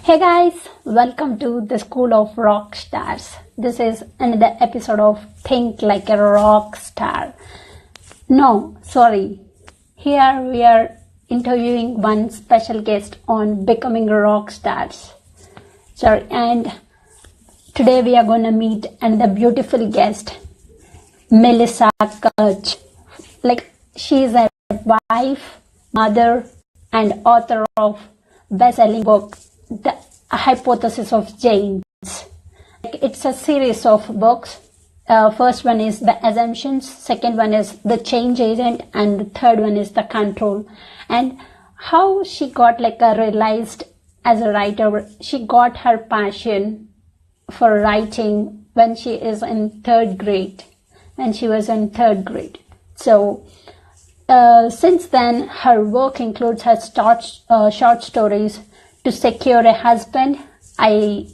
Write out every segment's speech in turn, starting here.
Hey guys, welcome to the School of Rockstars. This is another episode of Think Like a Rock Star. No, sorry. Here we are interviewing one special guest on becoming rock stars. Sorry, and today we are going to meet another beautiful guest, Melissa Kuch. She's a wife, mother, and author of best-selling book, The Hypothesis of Change. It's a series of books. First one is The Assumptions, second one is The Change Agent, and the third one is The Control. And how she got realized as a writer, she got her passion for writing when she is in third grade, when she was in third grade. So since then, her work includes her short stories, To Secure a Husband. I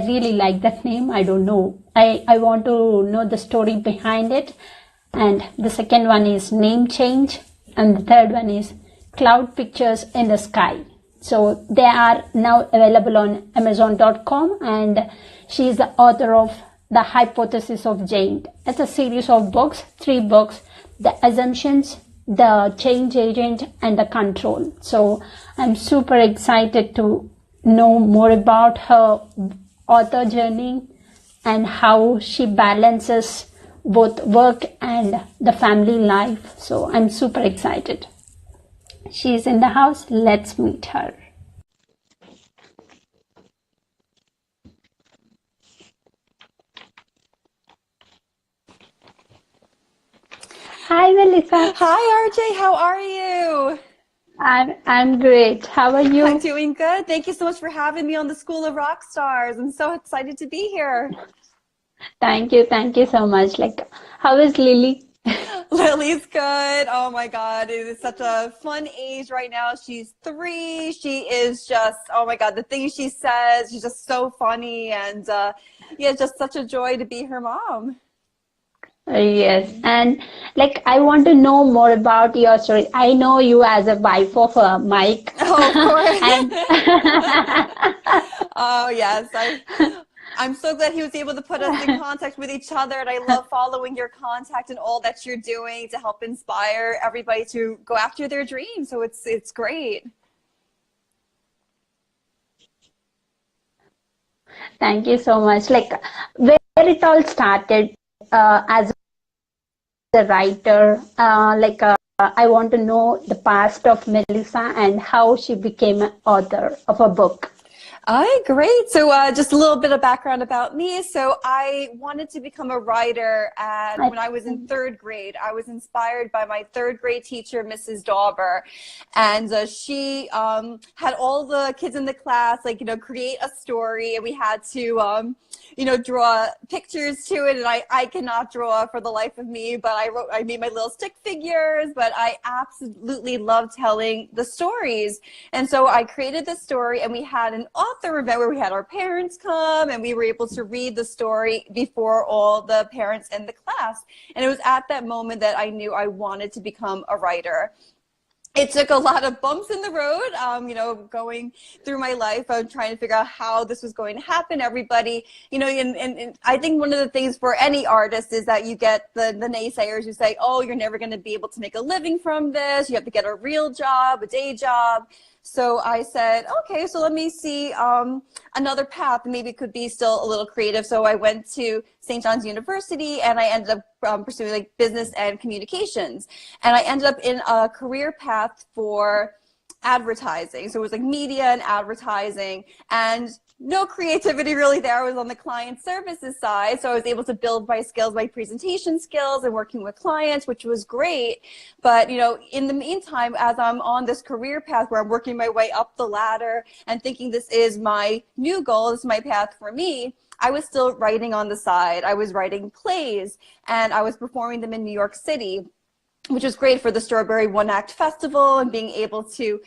really like that name. I don't know. I want to know the story behind it. And the second one is Name Change. And the third one is Cloud Pictures in the Sky. So they are now available on Amazon.com. And she is the author of The Hypothesis of Change. It's a series of books, 3 books: The Assumptions, The Change Agent, and The Control. So I'm super excited to know more about her author journey and how she balances both work and the family life. So I'm super excited. She's in the house. Let's meet her. Hi, Melissa. Hi, RJ. How are you? I'm great. How are you? I'm doing good. Thank you so much for having me on the School of Rockstars. I'm so excited to be here. Thank you so much. How is Lily? Lily's good. Oh my God, it is such a fun age right now. She's 3. She is just, oh my God, the things she says, she's just so funny, and yeah, just such a joy to be her mom. Yes, and I want to know more about your story. I know you as a wife of Mike. Oh, of course. And Oh yes, I'm so glad he was able to put us in contact with each other, and I love following your contact and all that you're doing to help inspire everybody to go after their dreams. So it's great. thank you so much. Where it all started as a writer, I want to know the past of Melissa and how she became an author of a book. All right, great. So just a little bit of background about me. So I wanted to become a writer, and when I was in third grade, I was inspired by my third grade teacher, Mrs. Dauber. And she had all the kids in the class, create a story, and we had to, draw pictures to it. And I cannot draw for the life of me, but I made my little stick figures, but I absolutely love telling the stories. And so I created this story, and we had an author event where we had our parents come, and we were able to read the story before all the parents in the class. And it was at that moment that I knew I wanted to become a writer. It took a lot of bumps in the road, going through my life, trying to figure out how this was going to happen. Everybody, and I think one of the things for any artist is that you get the naysayers who say, oh, you're never going to be able to make a living from this. You have to get a real job, a day job. So I said, okay, so let me see another path. Maybe it could be still a little creative. So I went to St. John's University, and I ended up pursuing business and communications. And I ended up in a career path for advertising. So it was media and advertising, and no creativity really there. I was on the client services side. So I was able to build my skills, my presentation skills, and working with clients, which was great. But, in the meantime, as I'm on this career path where I'm working my way up the ladder and thinking this is my new goal, this is my path for me, I was still writing on the side. I was writing plays, and I was performing them in New York City, which was great for the Strawberry One Act Festival, and being able to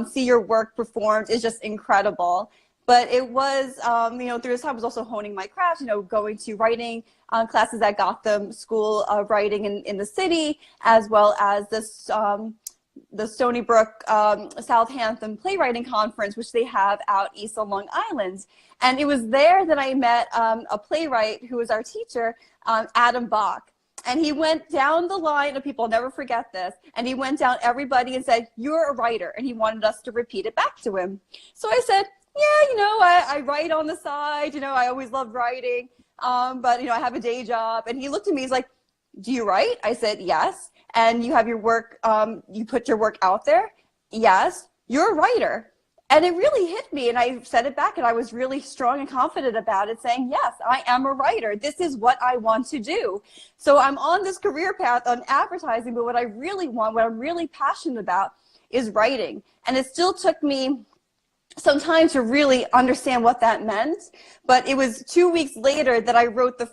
see your work performed is just incredible. But it was, through this time I was also honing my craft, going to writing classes at Gotham School of Writing in the city, as well as this the Stony Brook, Southampton Playwriting Conference, which they have out east on Long Island. And it was there that I met a playwright who was our teacher, Adam Bach. And he went down the line of people, I'll never forget this, and he went down everybody and said, "You're a writer," and he wanted us to repeat it back to him. So I said, "Yeah, I write on the side, I always loved writing, but, I have a day job." And he looked at me, he's like, "Do you write?" I said, "Yes." "And you have your work, you put your work out there?" "Yes." "You're a writer." And it really hit me, and I said it back, and I was really strong and confident about it, saying, yes, I am a writer. This is what I want to do. So I'm on this career path on advertising, but what I really want, what I'm really passionate about is writing. And it still took me some time to really understand what that meant, but it was 2 weeks later that I wrote the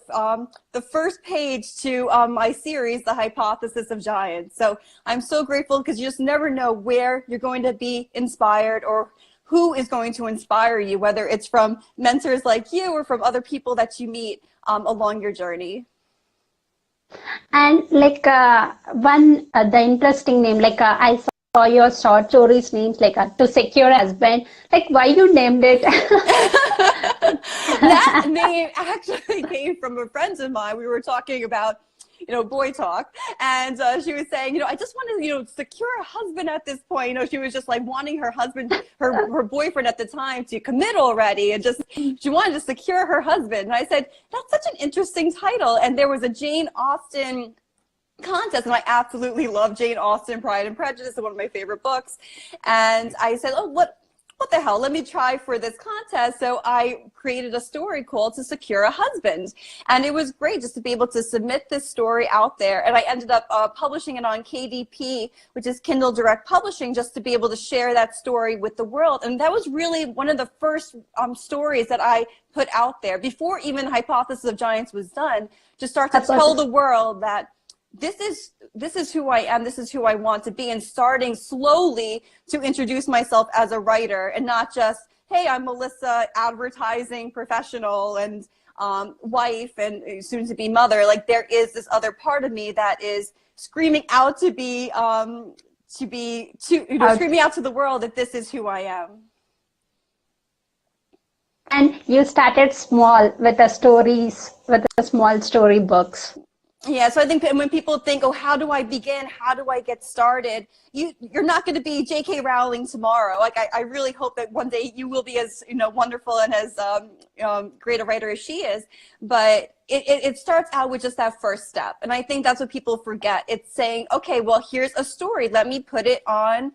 first page to my series, The Hypothesis of Giants. So I'm so grateful, because you just never know where you're going to be inspired or who is going to inspire you, whether it's from mentors like you or from other people that you meet along your journey. And the interesting name, I saw your short stories names, To Secure a Husband. Why you named it? That name actually came from a friend of mine. We were talking about, boy talk, and she was saying, I just want to, secure a husband at this point. She was just like wanting her husband, her boyfriend at the time, to commit already, and she wanted to secure her husband. And I said, that's such an interesting title. And there was a Jane Austen contest, and I absolutely love Jane Austen, Pride and Prejudice, one of my favorite books. And I said, oh, what the hell, let me try for this contest. So I created a story called To Secure a Husband. And it was great just to be able to submit this story out there. And I ended up publishing it on KDP, which is Kindle Direct Publishing, just to be able to share that story with the world. And that was really one of the first stories that I put out there before even Hypothesis of Giants was done, to start to tell the world that this is who I am, this is who I want to be, and starting slowly to introduce myself as a writer, and not just, hey, I'm Melissa, advertising professional and wife and soon to be mother. There is this other part of me that is screaming out screaming out to the world that this is who I am. And you started small with the stories, with the small story books. Yeah, so I think when people think, oh, how do I begin? How do I get started? You're not going to be J.K. Rowling tomorrow. I really hope that one day you will be as wonderful and as great a writer as she is. But it starts out with just that first step, and I think that's what people forget. It's saying, okay, well, here's a story. Let me put it on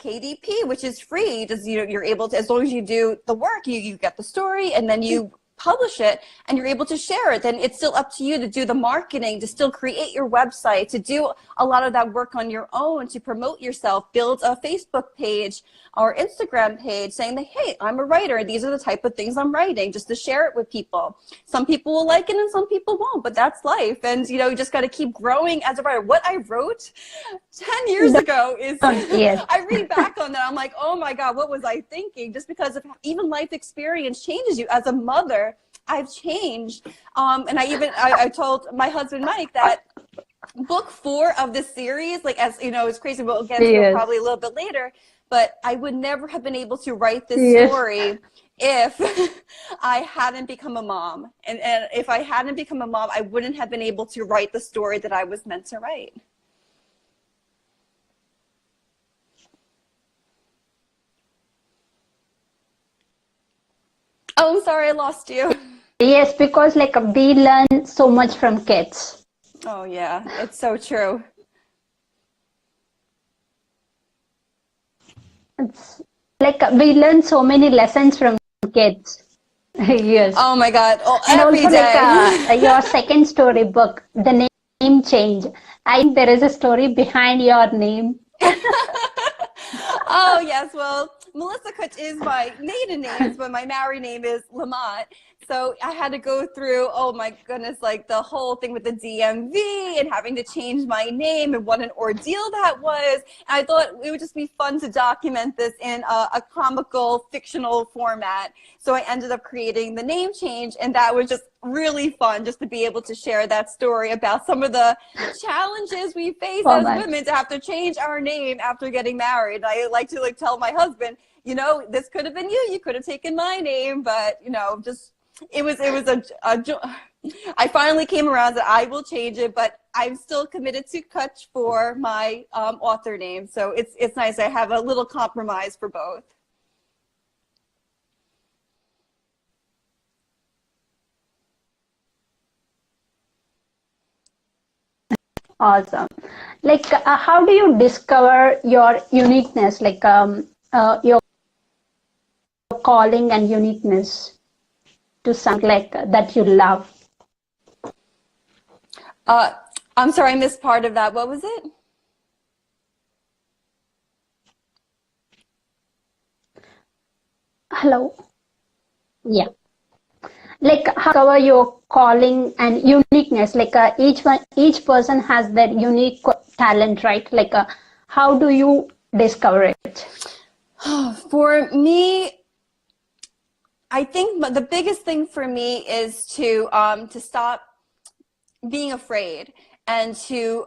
KDP, which is free. You're able to, as long as you do the work, you get the story, and then you publish it and you're able to share it. Then it's still up to you to do the marketing, to still create your website, to do a lot of that work on your own, to promote yourself, build a Facebook page or Instagram page saying that, hey, I'm a writer, these are the type of things I'm writing, just to share it with people. Some people will like it and some people won't, but that's life. And you just got to keep growing as a writer. What I wrote 10 years ago is, yes. I read back on that, I'm like, oh my God, what was I thinking? Just because of even life experience changes you. As a mother, I've changed. And I told my husband, Mike, that book 4 of this series, as it's crazy, we'll get to it probably a little bit later, but I would never have been able to write this story if I hadn't become a mom. And if I hadn't become a mom, I wouldn't have been able to write the story that I was meant to write. Oh, I'm sorry, I lost you. Yes, because we learn so much from kids. Oh yeah, it's so true. It's we learn so many lessons from kids. Yes. Oh my God. Oh, and every also day. Your second story book, the name change. I think there is a story behind your name. Oh yes, well, Melissa Kuch is my maiden name, but my married name is Lamont. So I had to go through, oh my goodness, like the whole thing with the DMV and having to change my name and what an ordeal that was. And I thought it would just be fun to document this in a comical, fictional format. So I ended up creating the name change, and that was just really fun just to be able to share that story about some of the challenges we face as women to have to change our name after getting married. I like to tell my husband, you know, this could have been you. You could have taken my name, but you know, just it was I finally came around that I will change it, but I'm still committed to Kuch for my author name. So it's nice. I have a little compromise for both. Awesome. Like, how do you discover your uniqueness? Like, your calling and uniqueness to something like that you love. I'm sorry, I missed part of that. What was it? Hello. Yeah. Like, how cover your calling and uniqueness? Like, each person has their unique talent, right? Like, how do you discover it? For me, I think the biggest thing for me is to stop being afraid and to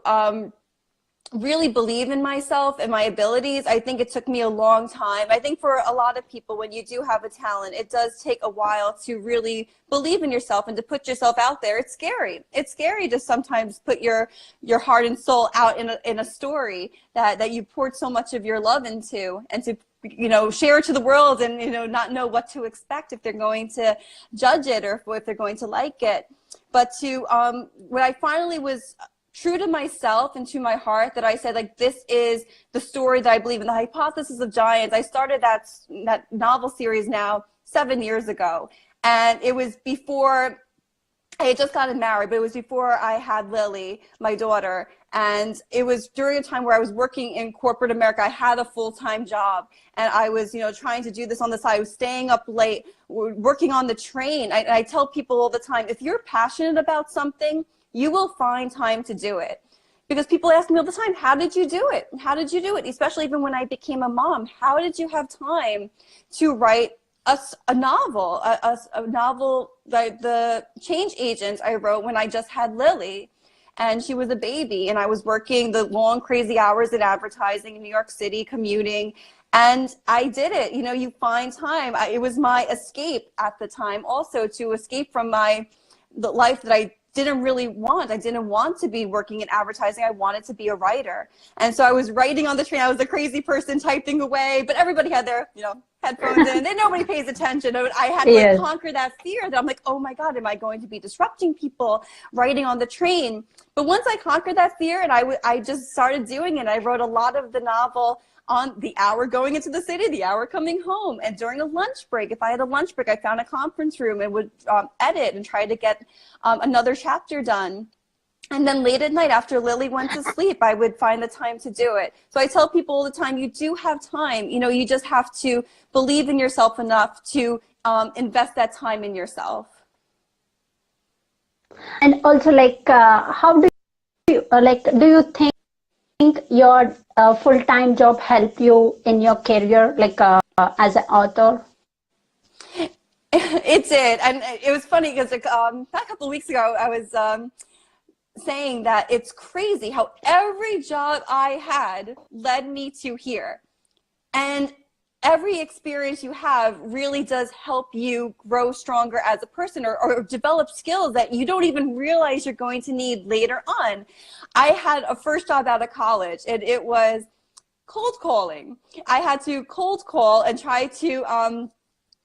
really believe in myself and my abilities. I think it took me a long time. I think for a lot of people, when you do have a talent, it does take a while to really believe in yourself and to put yourself out there. It's scary. It's scary to sometimes put your heart and soul out in a story that you poured so much of your love into, and to, you know, share it to the world and, you know, not know what to expect, if they're going to judge it or if they're going to like it. But to when I finally was true to myself and to my heart, that I said, like, this is the story that I believe in, the hypothesis of giants. I started that novel series now 7 years ago, and it was before I had just gotten married, but it was before I had Lily, my daughter. And it was during a time where I was working in corporate America. I had a full-time job, and I was, you know, trying to do this on the side. I was staying up late, working on the train. I tell people all the time, if you're passionate about something, you will find time to do it. Because people ask me all the time, how did you do it? How did you do it? Especially even when I became a mom, how did you have time to write a novel, a novel, the Change Agents I wrote when I just had Lily, and she was a baby, and I was working the long, crazy hours in advertising in New York City, commuting, and I did it. You know, you find time. It was my escape at the time also, to escape from the life that I didn't really want. I didn't want to be working in advertising. I wanted to be a writer. And so I was writing on the train. I was a crazy person typing away, but everybody had their, you know, headphones in. Then nobody pays attention. I had to like, conquer that fear that I'm like, oh my God, am I going to be disrupting people writing on the train? But once I conquered that fear, and I just started doing it, I wrote a lot of the novel on the hour going into the city, the hour coming home, and during a lunch break. If I had a lunch break, I found a conference room and would edit and try to get another chapter done. And then late at night, after Lily went to sleep, I would find the time to do it. So I tell people all the time, you do have time. You know, you just have to believe in yourself enough to invest that time in yourself. And also, like, how do you do you think your full-time job helped you in your career, like as an author? It did. And it was funny because a couple of weeks ago, I was saying that it's crazy how every job I had led me to here. And every experience you have really does help you grow stronger as a person, or develop skills that you don't even realize you're going to need later on. I had a first job out of college, and it was cold calling. I had to cold call and try to,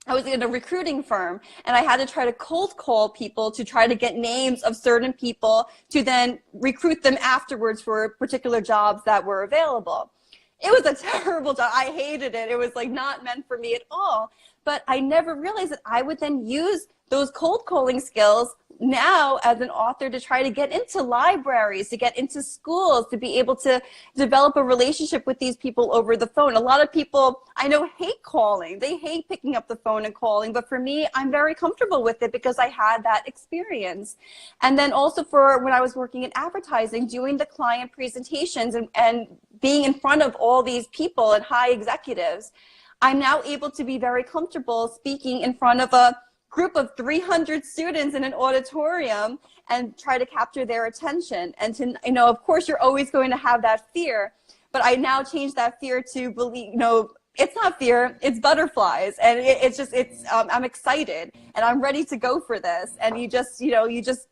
I was in a recruiting firm, and I had to try to cold call people to try to get names of certain people to then recruit them afterwards for particular jobs that were available. It was a terrible job. I hated it. It was like not meant for me at all. But I never realized that I would then use those cold calling skills now as an author to try to get into libraries, to get into schools, to be able to develop a relationship with these people over the phone. A lot of people I know hate calling. They hate picking up the phone and calling, but for me, I'm very comfortable with it because I had that experience. And then also for when I was working in advertising, doing the client presentations and being in front of all these people and high executives, I'm now able to be very comfortable speaking in front of a group of 300 students in an auditorium and try to capture their attention. And to, you know, of course, you're always going to have that fear, but I now change that fear to believe, you know, it's not fear, it's butterflies. And it's just, I'm excited and I'm ready to go for this. And you just, you know, you just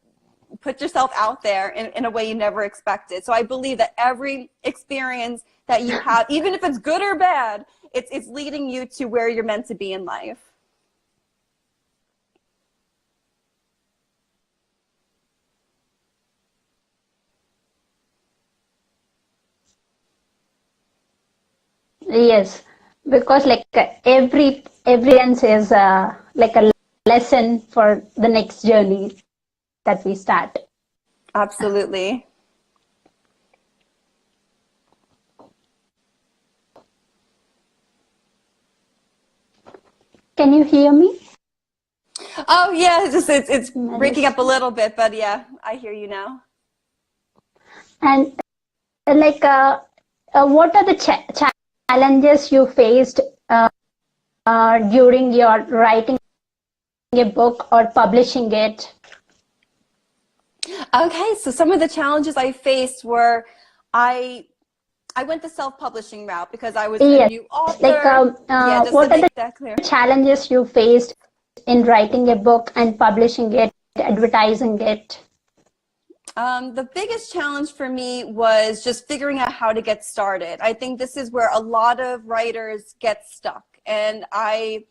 put yourself out there in a way you never expected. So I believe that every experience that you have, even if it's good or bad, it's leading you to where you're meant to be in life. Yes, because like every experience is like a lesson for the next journey that we start. Absolutely. Can you hear me? Oh yeah, it's breaking up a little bit, but yeah, I hear you now. And like what are the challenges you faced during your writing a book or publishing it? Okay, so some of the challenges I faced were I went the self-publishing route because I was a new author. Like yeah, just what to are make the that clear. challenges you faced in writing a book and publishing it, advertising it? The biggest challenge for me was just figuring out how to get started. I think this is where a lot of writers get stuck. And I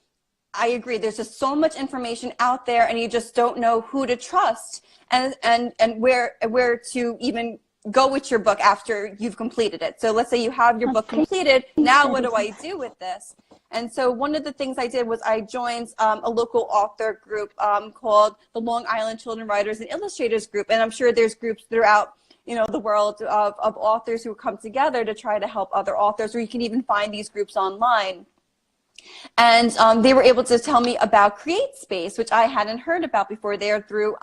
agree, there's just so much information out there and you just don't know who to trust and where to even go with your book after you've completed it. So let's say you have your book completed, now what do I do with this? And so one of the things I did was I joined a local author group called the Long Island Children Writers and Illustrators Group. And I'm sure there's groups throughout, you know, the world of authors who come together to try to help other authors, or you can even find these groups online. And they were able to tell me about CreateSpace, which I hadn't heard about before. They are through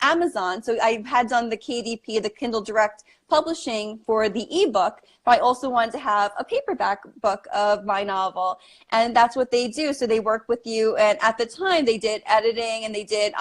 Amazon. So I had done the KDP, the Kindle Direct publishing for the ebook, but I also wanted to have a paperback book of my novel. And that's what they do. So they work with you. And at the time, they did editing and they did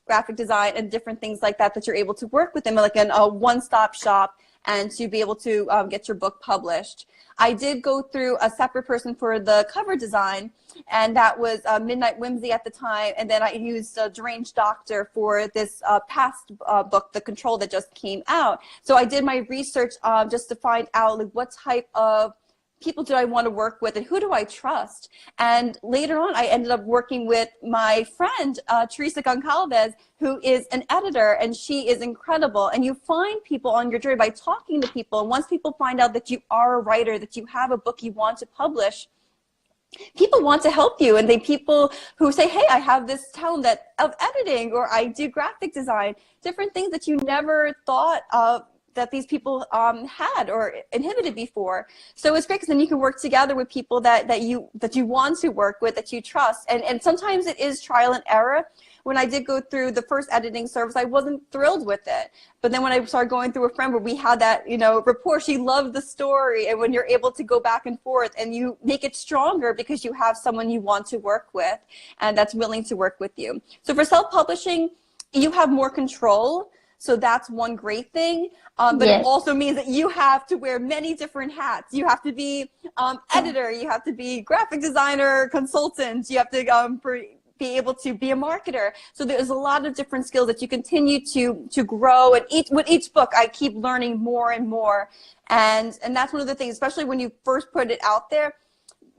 graphic design and different things like that that you're able to work with them like in a one-stop shop and to be able to get your book published. I did go through a separate person for the cover design, and that was Midnight Whimsy at the time, and then I used a Deranged Doctor for this past book, The Control, that just came out. So I did my research just to find out like what type of people do I want to work with and who do I trust? And later on, I ended up working with my friend, Teresa Goncalves, who is an editor, and she is incredible. And you find people on your journey by talking to people. And once people find out that you are a writer, that you have a book you want to publish, people want to help you. And they people who say, hey, I have this talent of editing, or I do graphic design, different things that you never thought of that these people had or inhibited before. So it's great because then you can work together with people that you want to work with, that you trust. And sometimes it is trial and error. When I did go through the first editing service, I wasn't thrilled with it. But then when I started going through a friend where we had that, you know, rapport, she loved the story. And when you're able to go back and forth and you make it stronger because you have someone you want to work with and that's willing to work with you. So for self-publishing, you have more control. So that's one great thing, but yes, it also means that you have to wear many different hats. You have to be editor, you have to be graphic designer, consultant, you have to be able to be a marketer. So there's a lot of different skills that you continue to grow. And with each book, I keep learning more and more. And that's one of the things, especially when you first put it out there.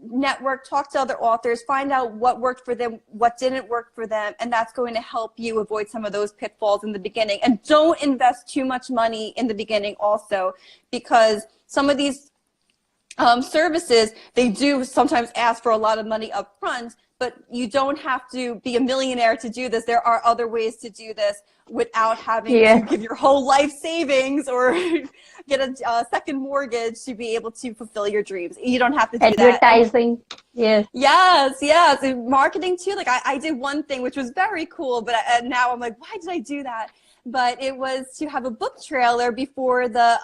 Network, talk to other authors, find out what worked for them, what didn't work for them, and that's going to help you avoid some of those pitfalls in the beginning. And don't invest too much money in the beginning also, because some of these services, they do sometimes ask for a lot of money up front, but you don't have to be a millionaire to do this. There are other ways to do this without having to give your whole life savings or get a second mortgage to be able to fulfill your dreams. You don't have to do that. Advertising. Yes. Yes. And marketing too. Like I did one thing which was very cool, but now I'm like, why did I do that? But it was to have a book trailer before the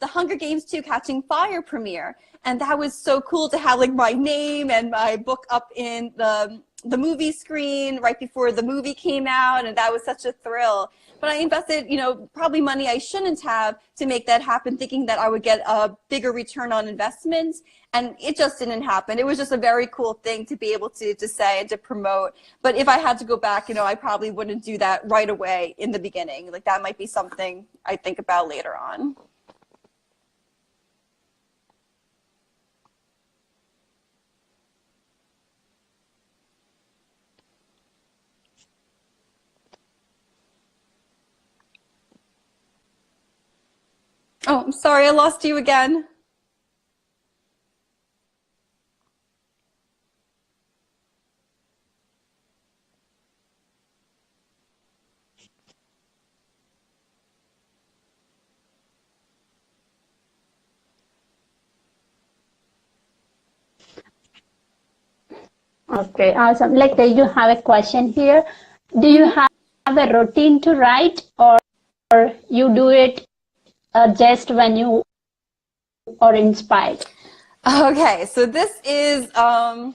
Hunger Games 2 Catching Fire premiere. And that was so cool to have like my name and my book up in the movie screen right before the movie came out. And that was such a thrill. But I invested, probably money I shouldn't have to make that happen, thinking that I would get a bigger return on investment. And it just didn't happen. It was just a very cool thing to be able to say and to promote. But if I had to go back, I probably wouldn't do that right away in the beginning. Like that might be something I think about later on. Oh, I'm sorry, I lost you again. Okay, awesome. Like, do you have a question here? Do you have a routine to write, or you do it just when you are inspired? Okay, so this is the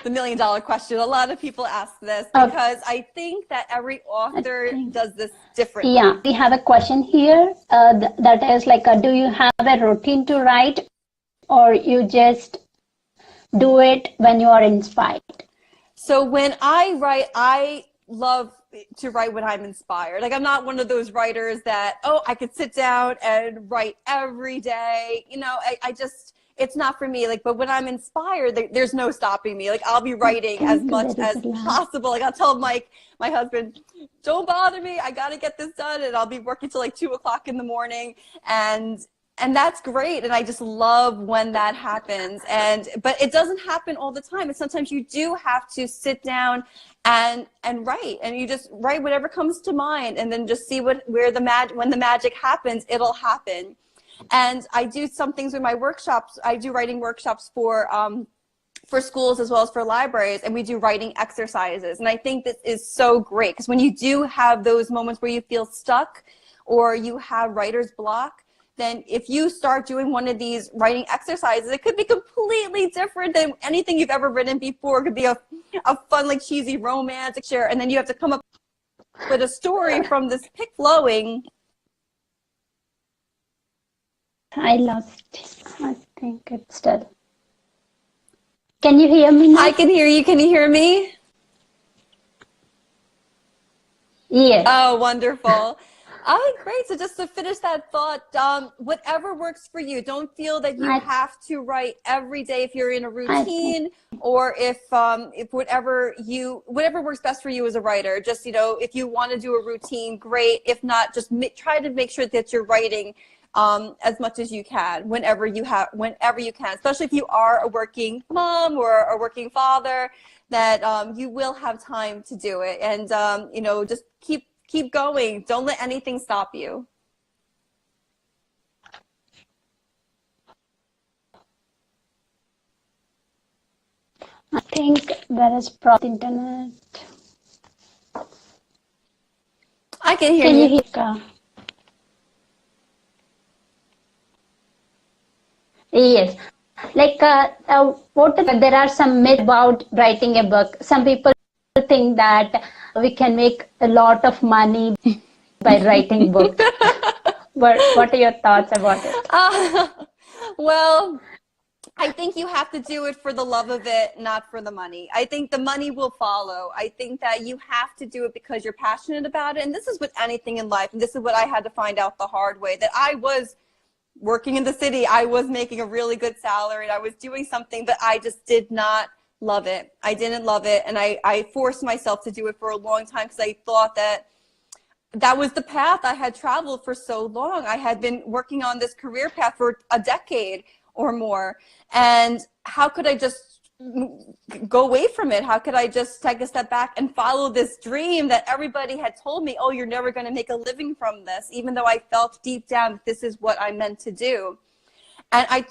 $1 million question. A lot of people ask this because I think that every author does this differently. Yeah, we have a question here that is like, do you have a routine to write, or you just do it when you are inspired? So when I write, I love to write when I'm inspired. Like I'm not one of those writers that, I could sit down and write every day. I just, it's not for me. Like, but when I'm inspired, there's no stopping me. Like I'll be writing as much as possible. Like I'll tell my husband, don't bother me. I got to get this done. And I'll be working till like 2 o'clock in the morning. And that's great. And I just love when that happens. But it doesn't happen all the time. And sometimes you do have to sit down and write, and you just write whatever comes to mind, and then just see when the magic happens, it'll happen. And I do some things with my workshops. I do writing workshops for schools as well as for libraries, and we do writing exercises. And I think this is so great because when you do have those moments where you feel stuck or you have writer's block, then if you start doing one of these writing exercises, it could be completely different than anything you've ever written before. It could be a fun, like cheesy romantic share, and then you have to come up with a story from this pick flowing. I lost it. I think it's dead. Can you hear me now? I can hear you. Can you hear me? Yes. Oh, wonderful. Oh, great. So just to finish that thought, whatever works for you. Don't feel that you have to write every day if you're in a routine, or if whatever works best for you as a writer. Just, if you want to do a routine, great. If not, just try to make sure that you're writing as much as you can whenever you can, especially if you are a working mom or a working father, that you will have time to do it. And, just keep going. Don't let anything stop you. I think there is problem internet. I can hear you. Can you hear? Yes. Like, there are some myths about writing a book. Some people think that we can make a lot of money by writing books. But what are your thoughts about it? Well, I think you have to do it for the love of it, not for the money. I think the money will follow. I think that you have to do it because you're passionate about it. And this is with anything in life. And this is what I had to find out the hard way, that I was working in the city. I was making a really good salary and I was doing something, but I just did not love it. I didn't love it. And I forced myself to do it for a long time because I thought that that was the path I had traveled for so long. I had been working on this career path for a decade or more. And how could I just go away from it? How could I just take a step back and follow this dream that everybody had told me, oh, you're never going to make a living from this, even though I felt deep down that this is what I meant to do. And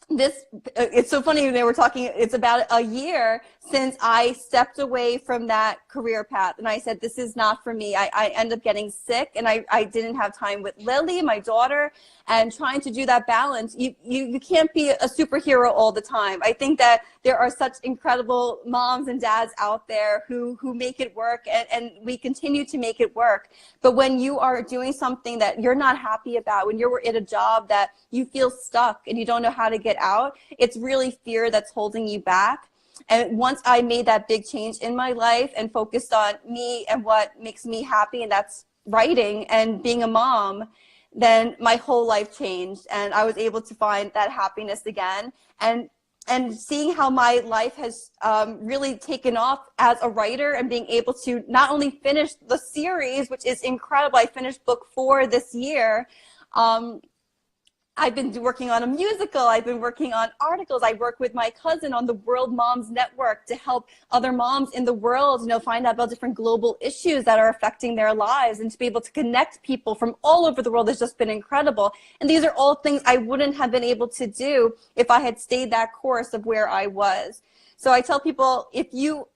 it's so funny, they were talking, it's about a year since I stepped away from that career path. And I said, this is not for me. I ended up getting sick, and I didn't have time with Lily, my daughter, and trying to do that balance. You can't be a superhero all the time. I think that there are such incredible moms and dads out there who make it work, and we continue to make it work. But when you are doing something that you're not happy about, when you're in a job that you feel stuck and you don't know how to get out, it's really fear that's holding you back. And once I made that big change in my life and focused on me and what makes me happy, and that's writing and being a mom, then my whole life changed, and I was able to find that happiness again. And seeing how my life has really taken off as a writer, and being able to not only finish the series, which is incredible. I finished book 4 this year. I've been working on a musical. I've been working on articles. I work with my cousin on the World Moms Network to help other moms in the world, find out about different global issues that are affecting their lives, and to be able to connect people from all over the world has just been incredible. And these are all things I wouldn't have been able to do if I had stayed that course of where I was. So I tell people, if you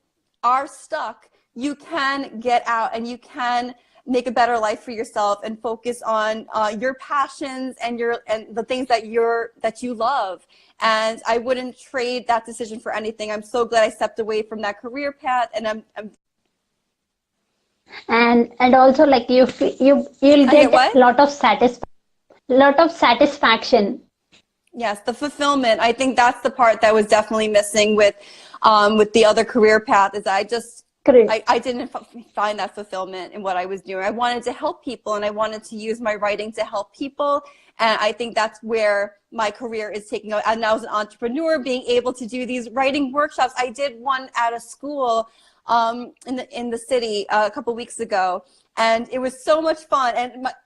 are stuck, you can get out, and you can make a better life for yourself, and focus on your passions and the things that you love. And I wouldn't trade that decision for anything. I'm so glad I stepped away from that career path, and and also, like, you'll get what? a lot of satisfaction. Yes, the fulfillment. I think that's the part that was definitely missing with the other career path, is I didn't find that fulfillment in what I was doing. I wanted to help people, and I wanted to use my writing to help people. And I think that's where my career is taking off. And now as an entrepreneur, being able to do these writing workshops. I did one at a school in the city a couple weeks ago, and it was so much fun.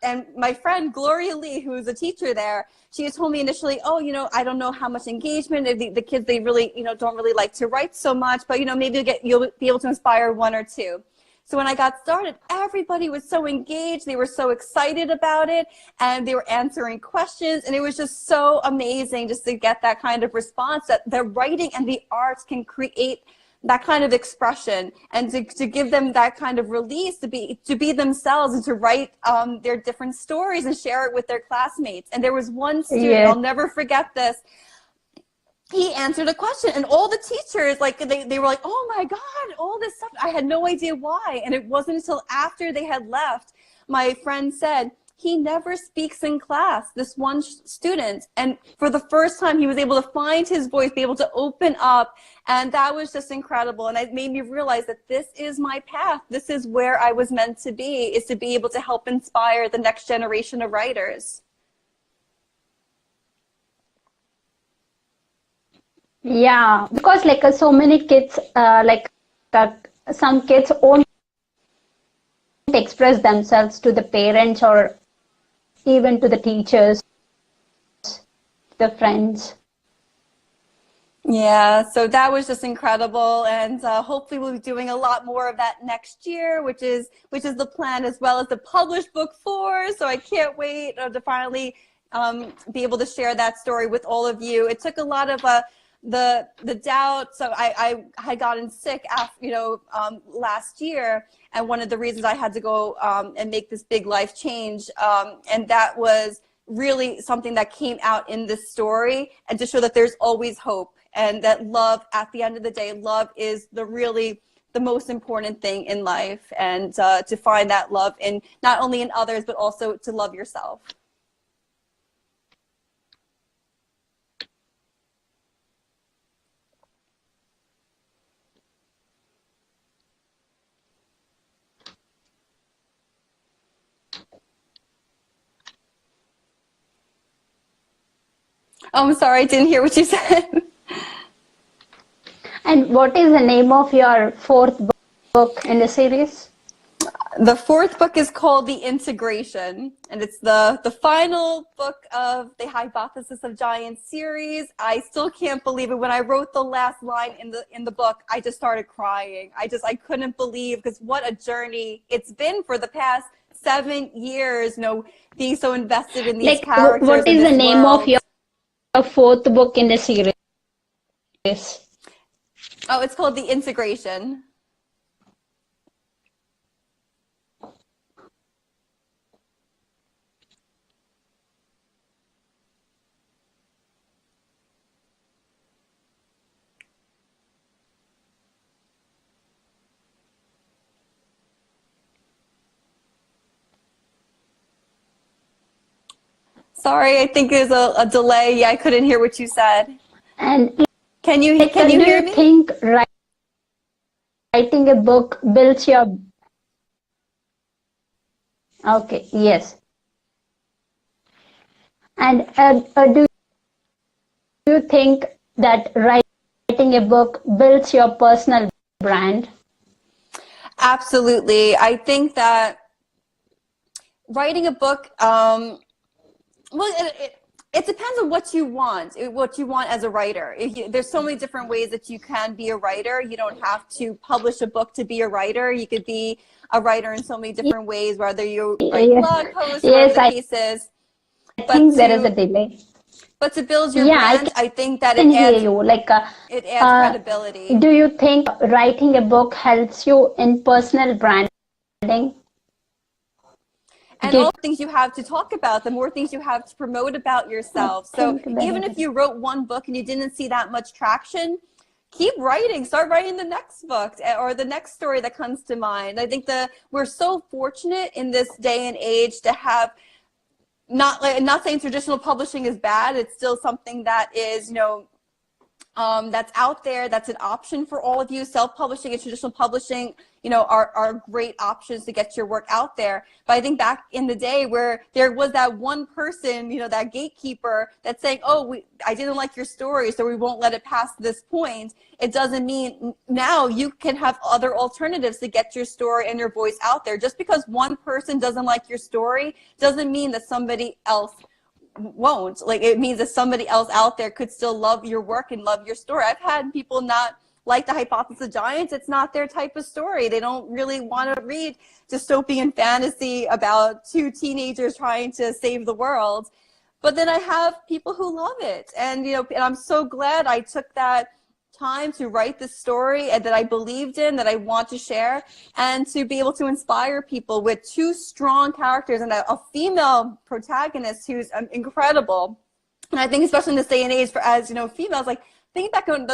And my friend Gloria Lee, who is a teacher there, she told me initially, oh, I don't know how much engagement, the kids, they really don't really like to write so much, but maybe you'll be able to inspire 1 or 2. So when I got started, everybody was so engaged. They were so excited about it, and they were answering questions, and it was just so amazing just to get that kind of response, that the writing and the arts can create that kind of expression, and to give them that kind of release, to be themselves, and to write their different stories and share it with their classmates. And there was one student, Yeah. I'll never forget this. He answered a question, and all the teachers, like, they were like, oh my God, all this stuff. I had no idea why. And it wasn't until after they had left, my friend said, he never speaks in class, this one student. And for the first time, he was able to find his voice, be able to open up. And that was just incredible. And it made me realize that this is my path. This is where I was meant to be, is to be able to help inspire the next generation of writers. Yeah, because so many kids, some kids won't express themselves to the parents or even to the teachers, the friends. Yeah, so that was just incredible, and hopefully we'll be doing a lot more of that next year, which is the plan, as well as to publish book 4. So I can't wait to finally be able to share that story with all of you. It took a lot of the doubt. So I had gotten sick after, last year, and one of the reasons I had to go and make this big life change, and that was really something that came out in this story, and to show that there's always hope, and that love, at the end of the day, love is the most important thing in life, and to find that love in not only in others, but also to love yourself. Oh, I'm sorry, I didn't hear what you said. And what is the name of your 4th book in the series? The fourth book is called The Integration, and it's the final book of the Hypothesis of Giants series. I still can't believe it. When I wrote the last line in the book, I just started crying. I couldn't believe, because what a journey it's been for the past 7 years, being so invested in these characters. What is the name of your fourth book in the series? Oh, it's called The Integration. Sorry, I think there's a delay. Yeah, I couldn't hear what you said. And can you hear me? Do you think writing a book builds your... Okay, yes. And do you think that writing a book builds your personal brand? Absolutely. I think that writing a book, it depends on what you want as a writer. There's so many different ways that you can be a writer. You don't have to publish a book to be a writer. You could be a writer in so many different ways, whether you write blog posts or whatever the case is. I think there is a delay. But to build your brand, I think that it adds credibility. Do you think writing a book helps you in personal branding? And all the things you have to talk about, the more things you have to promote about yourself. So even if you wrote one book and you didn't see that much traction, keep writing. Start writing the next book or the next story that comes to mind. I think we're so fortunate in this day and age to have, not saying traditional publishing is bad. It's still something that is, that's out there. That's an option for all of you. Self-publishing and traditional publishing, are great options to get your work out there. But I think back in the day where there was that one person, that gatekeeper that's saying, oh, I didn't like your story, so we won't let it pass this point. It doesn't mean now you can have other alternatives to get your story and your voice out there. Just because one person doesn't like your story doesn't mean that somebody else won't. It means that somebody else out there could still love your work and love your story. I've had people not like the Hypothesis of Giants. It's not their type of story. They don't really want to read dystopian fantasy about two teenagers trying to save the world. But then I have people who love it. And, and I'm so glad I took that time to write this story and that I believed in, that I want to share, and to be able to inspire people with two strong characters and a female protagonist who's incredible. And I think especially in this day and age, as females, thinking back on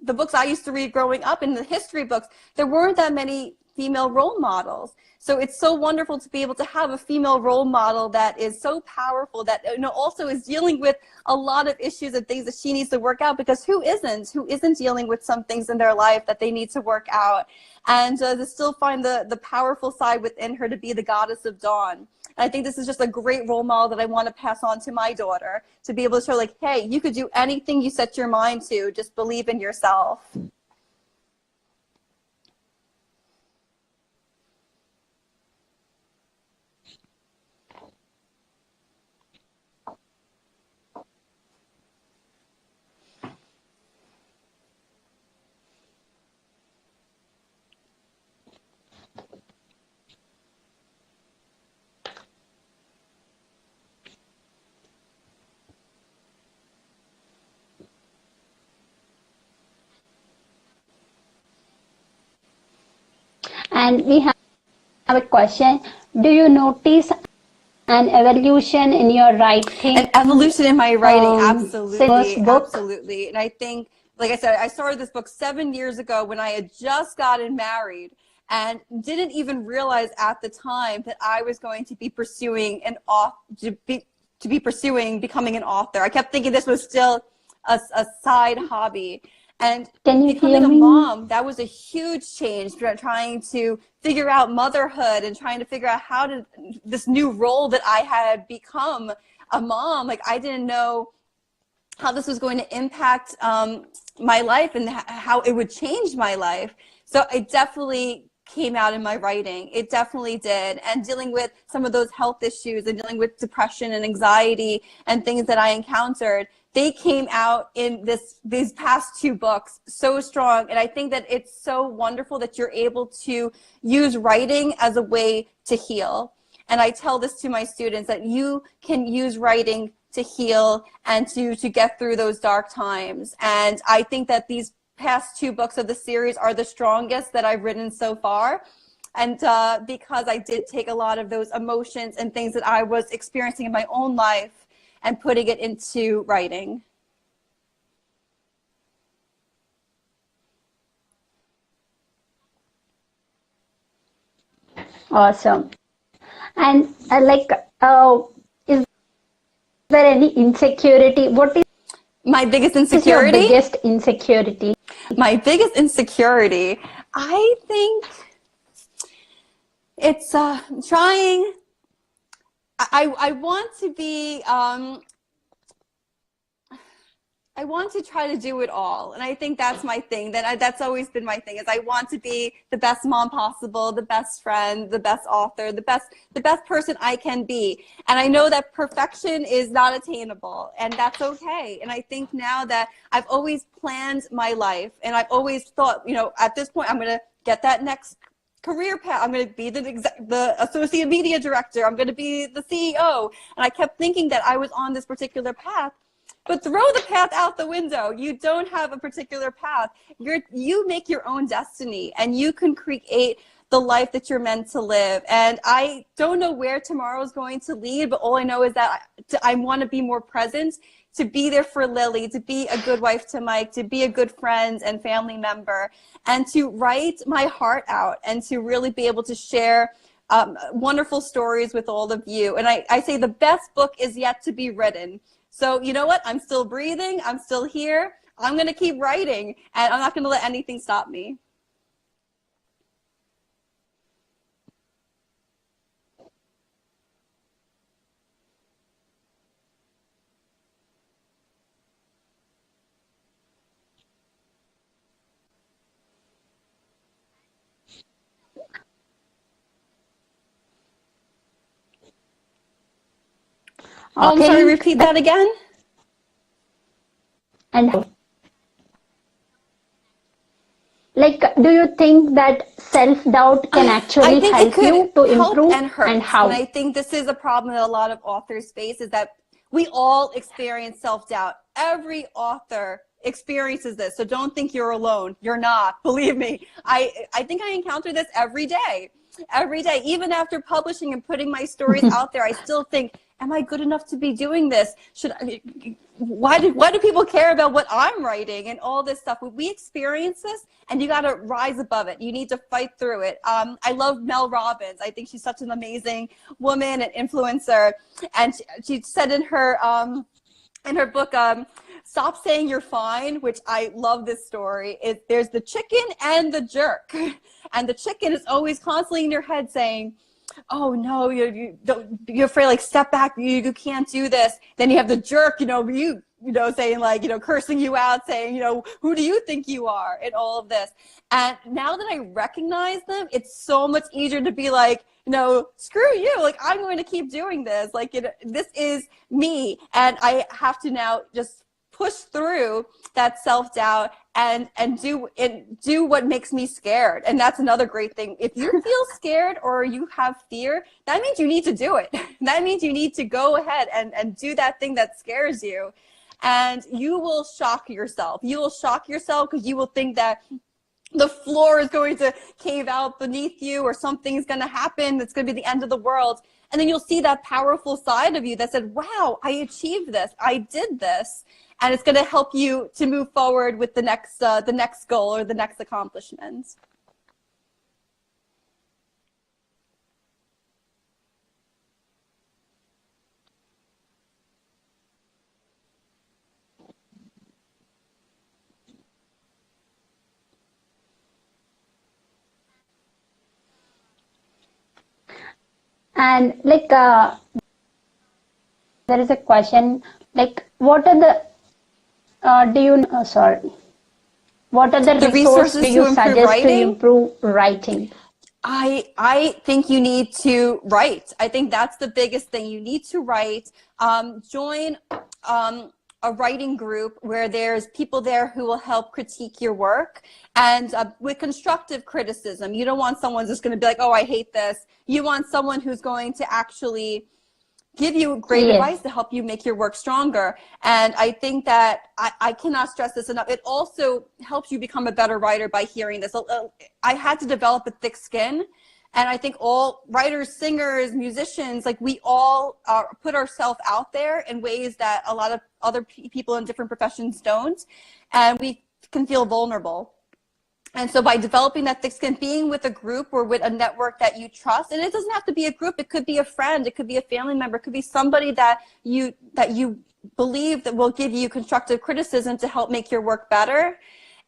the books I used to read growing up, in the history books, there weren't that many female role models. So it's so wonderful to be able to have a female role model that is so powerful, that also is dealing with a lot of issues and things that she needs to work out, because who isn't dealing with some things in their life that they need to work out, and to still find the powerful side within her to be the goddess of dawn. And I think this is just a great role model that I want to pass on to my daughter, to be able to show hey, you could do anything you set your mind to, just believe in yourself. And we have a question. Do you notice an evolution in your writing? An evolution in my writing, absolutely. Book? Absolutely. And I think, like I said, I started this book 7 years ago when I had just gotten married, and didn't even realize at the time that I was going to be pursuing becoming an author. I kept thinking this was still a side hobby. And becoming a mom, that was a huge change, trying to figure out motherhood and trying to figure out this new role that I had become, a mom. I didn't know how this was going to impact my life and how it would change my life. So I definitely came out in my writing. It definitely did. And dealing with some of those health issues and dealing with depression and anxiety and things that I encountered, they came out in these past 2 books so strong. And I think that it's so wonderful that you're able to use writing as a way to heal. And I tell this to my students, that you can use writing to heal and to get through those dark times. And I think that these past 2 books of the series are the strongest that I've written so far. And because I did take a lot of those emotions and things that I was experiencing in my own life and putting it into writing. Awesome. And is there any insecurity? What is my biggest your insecurity? biggest insecurity? My biggest insecurity, I think it's trying. I want to be. I want to try to do it all, and I think that's my thing. That's always been my thing. Is I want to be the best mom possible, the best friend, the best author, the best person I can be. And I know that perfection is not attainable, and that's okay. And I think now that I've always planned my life, and I've always thought, you know, at this point, I'm going to get that next career path. I'm going to be the associate media director. I'm going to be the CEO. And I kept thinking that I was on this particular path. But throw the path out the window. You don't have a particular path. You make your own destiny, and you can create the life that you're meant to live. And I don't know where tomorrow's going to lead, but all I know is that I want to be more present, to be there for Lily, to be a good wife to Mike, to be a good friend and family member, and to write my heart out, and to really be able to share wonderful stories with all of you. And I say the best book is yet to be written. So you know what? I'm still breathing. I'm still here. I'm going to keep writing, and I'm not going to let anything stop me. Oh, I'm sorry, repeat that again? And do you think that self-doubt can actually help you to improve, and hurt? And how? And I think this is a problem that a lot of authors face, is that we all experience self-doubt. Every author experiences this, so don't think you're alone. You're not. Believe me. I think I encounter this every day. Every day, even after publishing and putting my stories out there, I still think, am I good enough to be doing this? Why do people care about what I'm writing and all this stuff? We experience this, and you got to rise above it. You need to fight through it. I love Mel Robbins. I think she's such an amazing woman and influencer. And she said in her book, Stop Saying You're Fine, which I love this story. There's the chicken and the jerk. And the chicken is always constantly in your head saying, oh no, you're afraid, like, step back, you can't do this. Then you have the jerk, saying, like, cursing you out, saying, who do you think you are, and all of this. And now that I recognize them, it's so much easier to be like, screw you, like, I'm going to keep doing this. Like, this is me, and I have to now just push through that self-doubt and do what makes me scared. And that's another great thing. If you feel scared or you have fear, that means you need to do it. That means you need to go ahead and do that thing that scares you. And you will shock yourself. You will shock yourself because you will think that the floor is going to cave out beneath you, or something's going to happen that's going to be the end of the world. And then you'll see that powerful side of you that said, wow, I achieved this. I did this. And it's going to help you to move forward with the next goal or the next accomplishment. And there is a question, what are the what are the resources do you suggest to improve writing? I think you need to write. I think that's the biggest thing. You need to write. Join a writing group where there's people there who will help critique your work, and with constructive criticism. You don't want someone just going to be like, oh, I hate this. You want someone who's going to actually give you great advice to help you make your work stronger. And I think that I cannot stress this enough. It also helps you become a better writer by hearing this. I had to develop a thick skin. And I think all writers, singers, musicians, like we all put ourselves out there in ways that a lot of other people in different professions don't. And we can feel vulnerable. And so by developing that thick skin, being with a group or with a network that you trust, and it doesn't have to be a group, it could be a friend, it could be a family member, it could be somebody that you believe that will give you constructive criticism to help make your work better.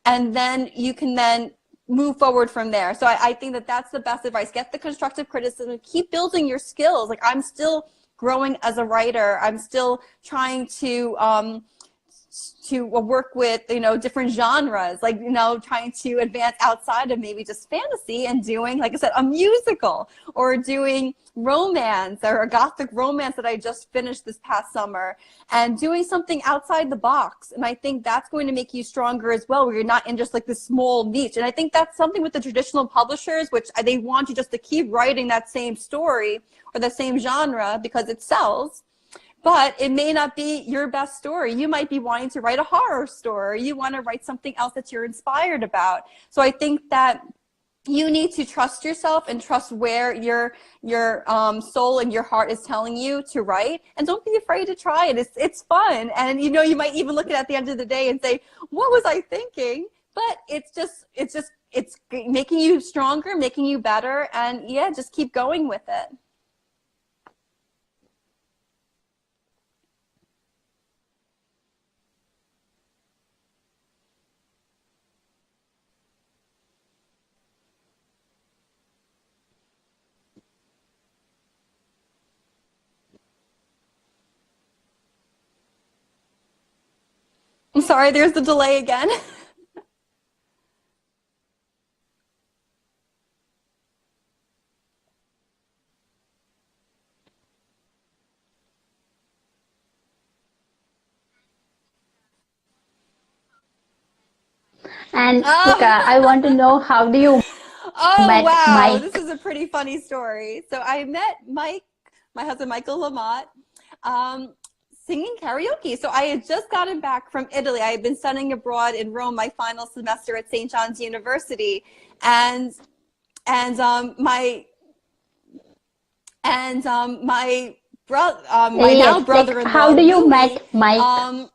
And then you can then move forward from there. So I think that that's the best advice. Get the constructive criticism, keep building your skills. Like I'm still growing as a writer. I'm still trying to work with, different genres, like, trying to advance outside of maybe just fantasy and doing, like I said, a musical or doing romance or a gothic romance that I just finished this past summer, and doing something outside the box. And I think that's going to make you stronger as well, where you're not in just like this small niche. And I think that's something with the traditional publishers, which they want you just to keep writing that same story or the same genre because it sells. But it may not be your best story. You might be wanting to write a horror story. You want to write something else that you're inspired about. So I think that you need to trust yourself and trust where your soul and your heart is telling you to write. And don't be afraid to try it. It's fun. And you might even look at the end of the day and say, what was I thinking? But it's making you stronger, making you better. And yeah, just keep going with it. I'm sorry, there's the delay again. And I want to know, how do you Oh, met wow. This Mike? is a pretty funny story. So I met Mike, my husband, Michael Lamott, singing karaoke. So I had just gotten back from Italy. I had been studying abroad in Rome my final semester at St. John's University. My now Yes, like brother-in-law, how do you Louis, met Mike?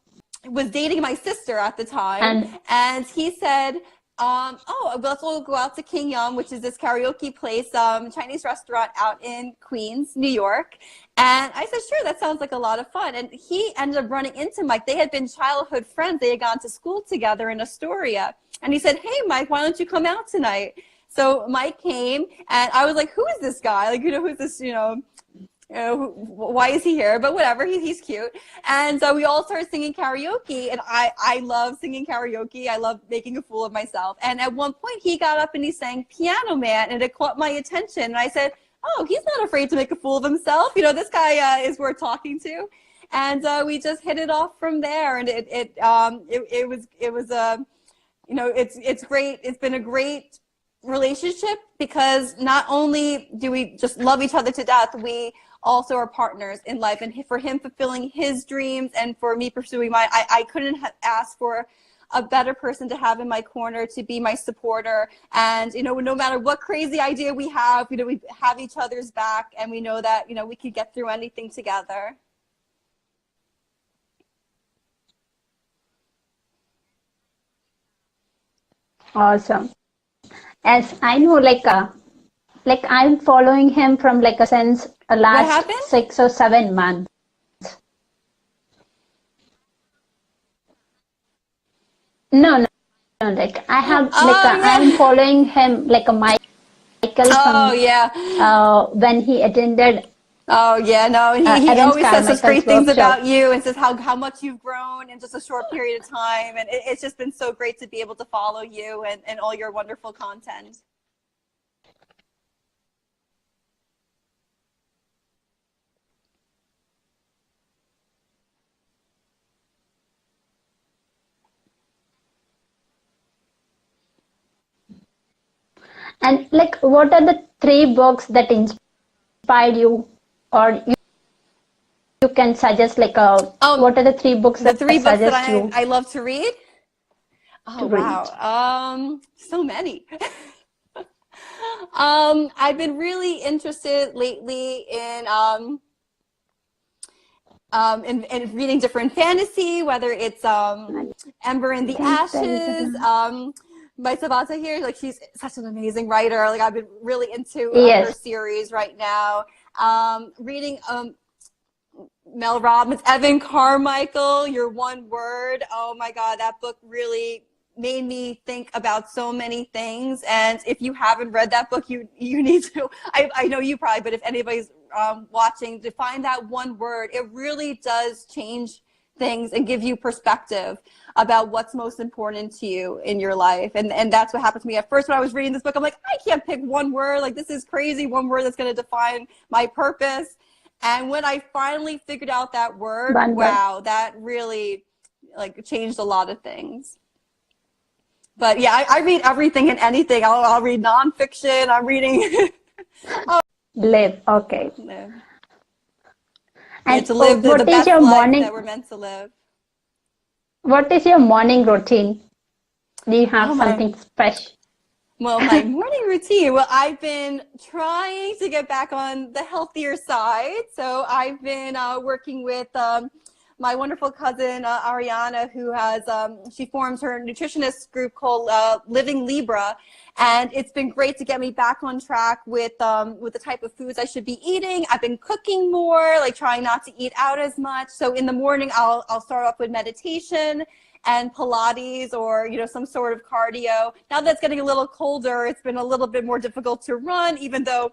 was dating my sister at the time, and he said, oh, let's all go out to King Yum, which is this karaoke place, Chinese restaurant out in Queens, New York. And I said, sure, that sounds like a lot of fun. And he ended up running into Mike. They had been childhood friends. They had gone to school together in Astoria. And he said, hey, Mike, why don't you come out tonight? So Mike came, and I was like, who is this guy? Like, who's this, why is he here? But whatever, he's cute. And so we all started singing karaoke, and I love singing karaoke. I love making a fool of myself. And at one point he got up and he sang Piano Man, and it caught my attention. And I said, oh, he's not afraid to make a fool of himself. This guy is worth talking to. And we just hit it off from there. And it's great. It's been a great relationship, because not only do we just love each other to death, we also are partners in life. And for him fulfilling his dreams and for me pursuing mine, I couldn't have asked for a better person to have in my corner, to be my supporter. And no matter what crazy idea we have each other's back, and we know that we could get through anything together. Awesome. As I know, like I'm following him from since the What last happened? 6 or 7 months. No, no, no. Like I have, Oh, yeah. I'm following him like a Michael Oh, from yeah. when he attended Oh, yeah, no, he Evan's always says such Carmichael's great things workshop. about you, and says how much you've grown in just a short period of time. And it's just been so great to be able to follow you and all your wonderful content. And like, what are the three books that inspired you, or you can suggest like what are the three books The that three books that suggest you I love to read? Oh, to read? wow. So many. I've been really interested lately in reading different fantasy, whether it's Ember in I the think there is Ashes. a My Savata here, like she's such an amazing writer. Like I've been really into her yes. series right now. Reading Mel Robbins, Evan Carmichael, Your One Word. Oh my God, that book really made me think about so many things. And if you haven't read that book, you need to. I know you probably, but if anybody's watching, to find that one word, it really does change things and give you perspective about what's most important to you in your life. And that's what happened to me at first when I was reading this book. I'm like, I can't pick one word. Like, this is crazy. One word that's going to define my purpose. And when I finally figured out that word, One word. wow, that really like changed a lot of things. But yeah, I read everything and anything. I'll read nonfiction. I'm reading. Live. Okay. Live. Yeah, And to live the what is best your life that morning? we're meant to live. What is your morning routine? Do you have Oh my. something special? Well, my morning routine. Well, I've been trying to get back on the healthier side. So I've been working with my wonderful cousin Ariana, who has she forms her nutritionist group called Living Libra, and it's been great to get me back on track with the type of foods I should be eating. I've been cooking more, like trying not to eat out as much. So in the morning, I'll start off with meditation and Pilates, or some sort of cardio. Now that's getting a little colder, it's been a little bit more difficult to run, even though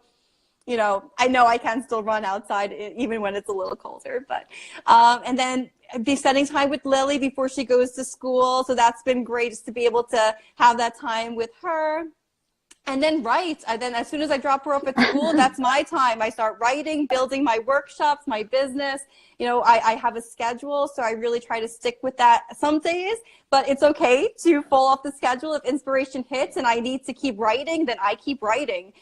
I know I can still run outside even when it's a little colder. But and then be spending time with Lily before she goes to school, so that's been great, just to be able to have that time with her. And then write. And then as soon as I drop her off at school, that's my time. I start writing, building my workshops, my business. I have a schedule, so I really try to stick with that some days. But it's okay to fall off the schedule. If inspiration hits and I need to keep writing, then I keep writing.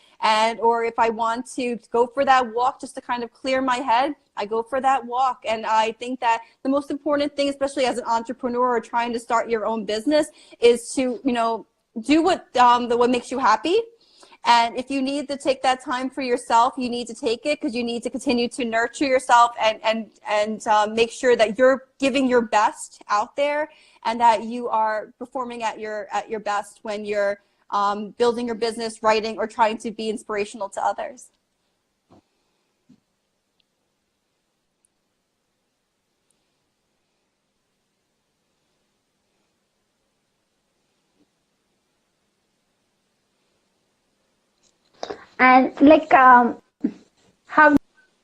Or if I want to go for that walk just to kind of clear my head, I go for that walk. And I think that the most important thing, especially as an entrepreneur or trying to start your own business, is to, do what makes you happy. And if you need to take that time for yourself, you need to take it, because you need to continue to nurture yourself and make sure that you're giving your best out there, and that you are performing at your best when you're building your business, writing, or trying to be inspirational to others. And like, how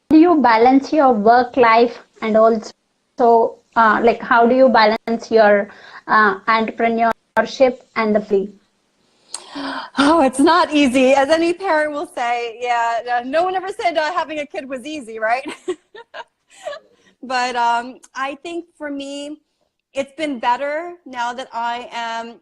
do you balance your work life, and also like, how do you balance your entrepreneurship and the free? Oh, it's not easy, as any parent will say. Yeah, no one ever said having a kid was easy, right? But I think for me, it's been better now that I am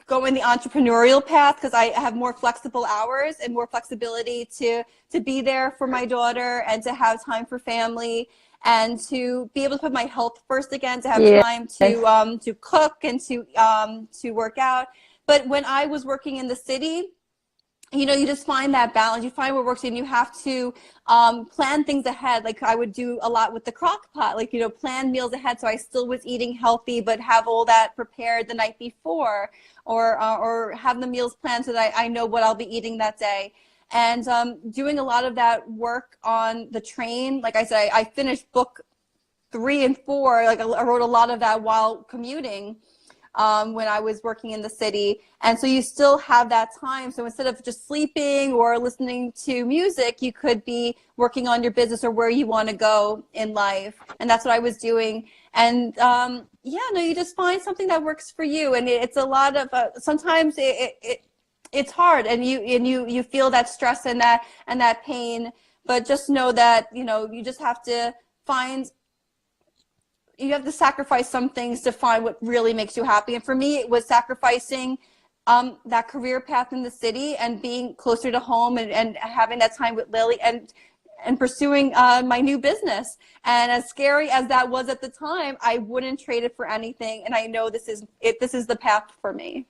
going the entrepreneurial path, because I have more flexible hours and more flexibility to be there for my daughter, and to have time for family, and to be able to put my health first again, to have time to cook and to work out. But when I was working in the city, you just find that balance. You find what works, and you have to plan things ahead. Like I would do a lot with the crock pot, like, plan meals ahead, so I still was eating healthy, but have all that prepared the night before, or have the meals planned so that I know what I'll be eating that day. And doing a lot of that work on the train. Like I said, I finished book 3 and 4. Like I wrote a lot of that while commuting. When I was working in the city. And so you still have that time. So instead of just sleeping or listening to music, you could be working on your business or where you want to go in life. And that's what I was doing. And you just find something that works for you. And it's a lot of, sometimes it's hard, and you feel that stress and that pain, but just know that, you just have to you have to sacrifice some things to find what really makes you happy. And for me, it was sacrificing that career path in the city and being closer to home and having that time with Lily and pursuing my new business. And as scary as that was at the time, I wouldn't trade it for anything. And I know this is the path for me.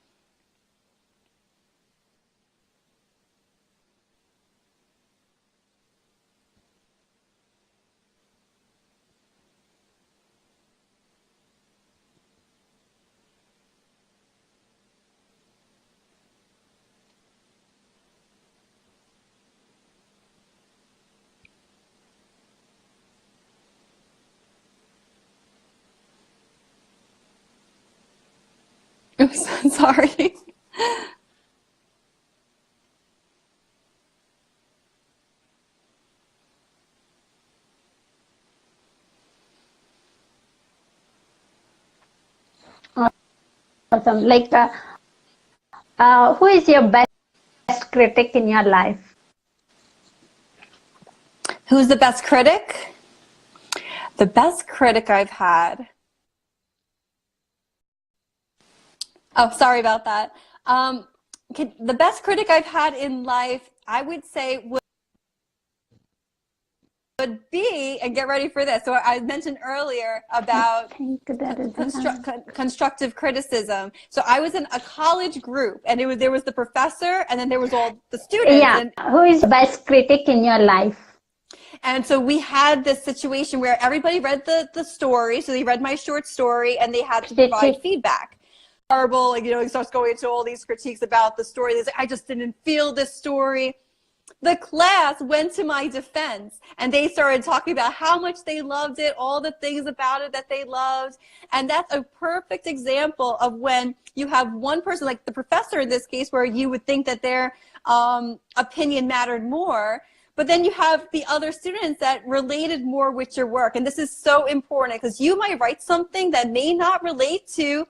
Oops, sorry. Awesome. Who is your best critic in your life? Who's the best critic? The best critic I've had. Oh, sorry about that. The best critic I've had in life, I would say, would be, and get ready for this. So I mentioned earlier about constructive criticism. So I was in a college group, and there was the professor, and then there was all the students. Yeah. And who is the best critic in your life? And so we had this situation where everybody read the story. So they read my short story, and they had to provide feedback. Horrible, like, he starts going into all these critiques about the story. He's like, I just didn't feel this story. The class went to my defense, and they started talking about how much they loved it, all the things about it that they loved. And that's a perfect example of when you have one person, like the professor in this case, where you would think that their opinion mattered more. But then you have the other students that related more with your work. And this is so important, because you might write something that may not relate to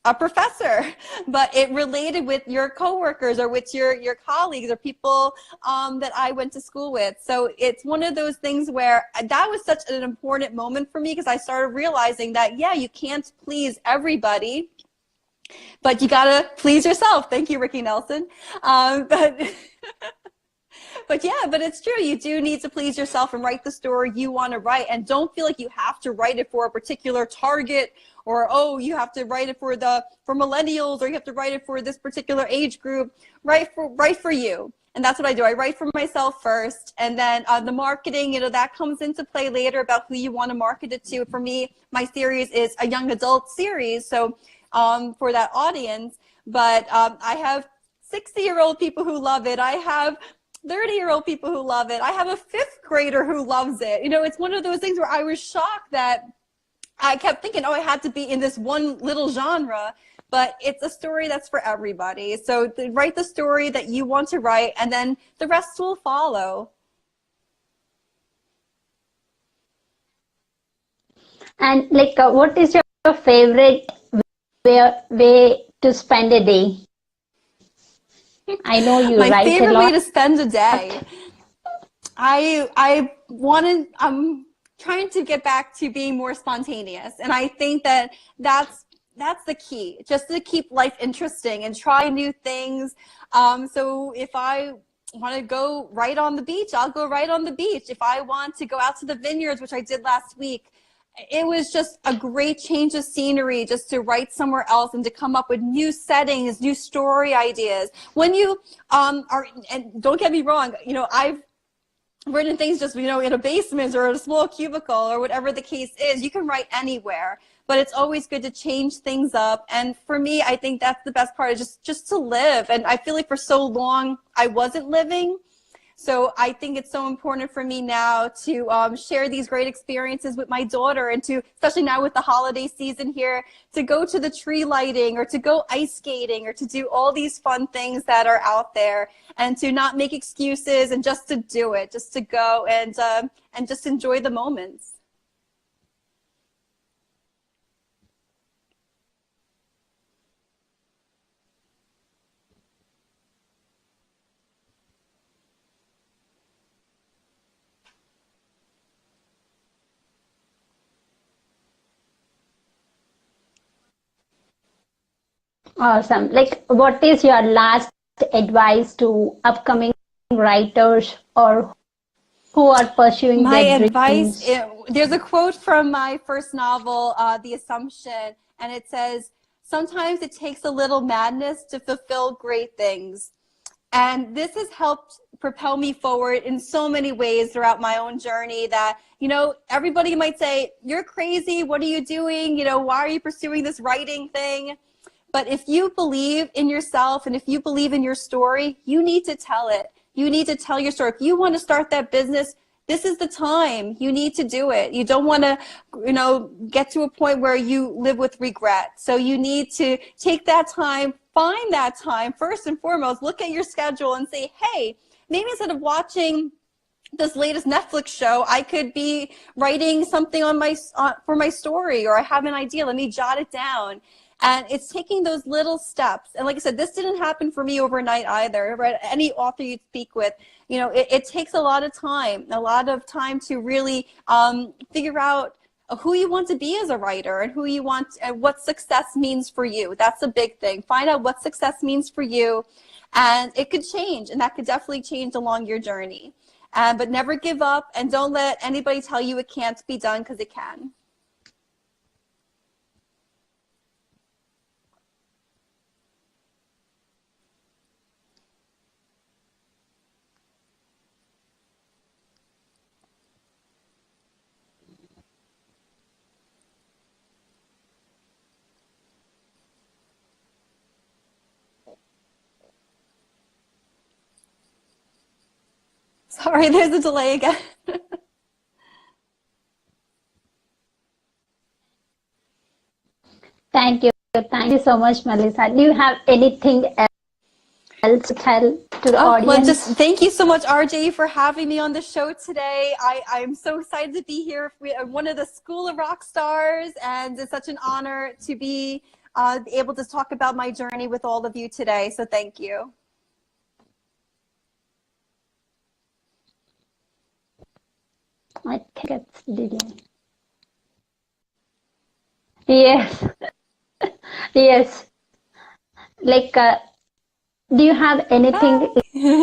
a professor, but it related with your coworkers or with your colleagues or people that I went to school with. So it's one of those things where that was such an important moment for me, because I started realizing that, yeah, you can't please everybody, but you gotta please yourself. Thank you, Ricky Nelson. But yeah, but it's true. You do need to please yourself and write the story you want to write, and don't feel like you have to write it for a particular target, or, oh, you have to write it for millennials, or you have to write it for this particular age group. Write for you. And that's what I do. I write for myself first, and then the marketing, that comes into play later about who you want to market it to. For me, my series is a young adult series, so for that audience. But I have 60-year-old people who love it. I have 30-year-old people who love it. I have a 5th grader who loves it. It's one of those things where I was shocked that I kept thinking, oh, I had to be in this one little genre, but it's a story that's for everybody. So write the story that you want to write, and then the rest will follow. And what is your favorite way to spend a day? I know you write a lot. My favorite way to spend a day. I'm trying to get back to being more spontaneous. And I think that's the key, just to keep life interesting and try new things. So if I want to go right on the beach, I'll go right on the beach. If I want to go out to the vineyards, which I did last week, it was just a great change of scenery, just to write somewhere else and to come up with new settings, new story ideas. When you and don't get me wrong, I've written things just, in a basement or a small cubicle or whatever the case is. You can write anywhere, but it's always good to change things up. And for me, I think that's the best part, is just to live. And I feel like for so long I wasn't living. So I think it's so important for me now to share these great experiences with my daughter, and to, especially now with the holiday season here, to go to the tree lighting, or to go ice skating, or to do all these fun things that are out there, and to not make excuses, and just to do it, just to go and just enjoy the moments. Awesome. Like, what is your last advice to upcoming writers or who are pursuing My their advice, dreams? there's a quote from my first novel, The Assumption, and it says, "Sometimes it takes a little madness to fulfill great things." And this has helped propel me forward in so many ways throughout my own journey that, everybody might say, "You're crazy. What are you doing? Why are you pursuing this writing thing?" But if you believe in yourself and if you believe in your story, you need to tell it. You need to tell your story. If you want to start that business, this is the time. You need to do it. You don't want to, get to a point where you live with regret. So you need to take that time, find that time. First and foremost, look at your schedule and say, hey, maybe instead of watching this latest Netflix show, I could be writing something for my story, or I have an idea. Let me jot it down. And it's taking those little steps. And like I said, this didn't happen for me overnight either, right? Any author you speak with, it takes a lot of time to really figure out who you want to be as a writer and who you want and what success means for you. That's a big thing. Find out what success means for you. And it could change, and that could definitely change along your journey. But never give up, and don't let anybody tell you it can't be done, because it can. Sorry, there's a delay again. Thank you. Thank you so much, Melissa. Do you have anything else to tell to the Well, just audience? thank you so much, RJ, for having me on the show today. I'm so excited to be here. One of the School of Rockstars, and it's such an honor to be able to talk about my journey with all of you today. So thank you. I think it's delayed. Yes, yes. Like, do you have anything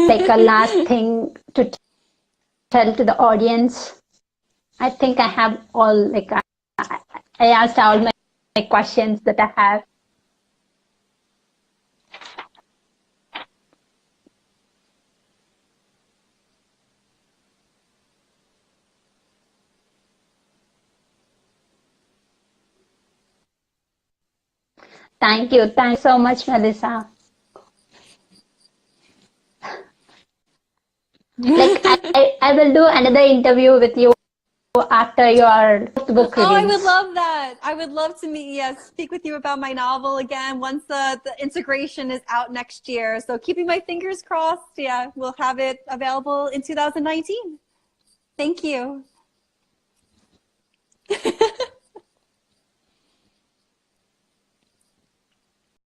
like a last Bye. thing to tell to the audience? I think I have all, like, I asked all my questions that I have. Thank you. Thanks so much, Melissa. Like, I will do another interview with you after your book Oh, I would release. love that. I would love to speak with you about my novel again once the integration is out next year. So keeping my fingers crossed, yeah, we'll have it available in 2019. Thank you.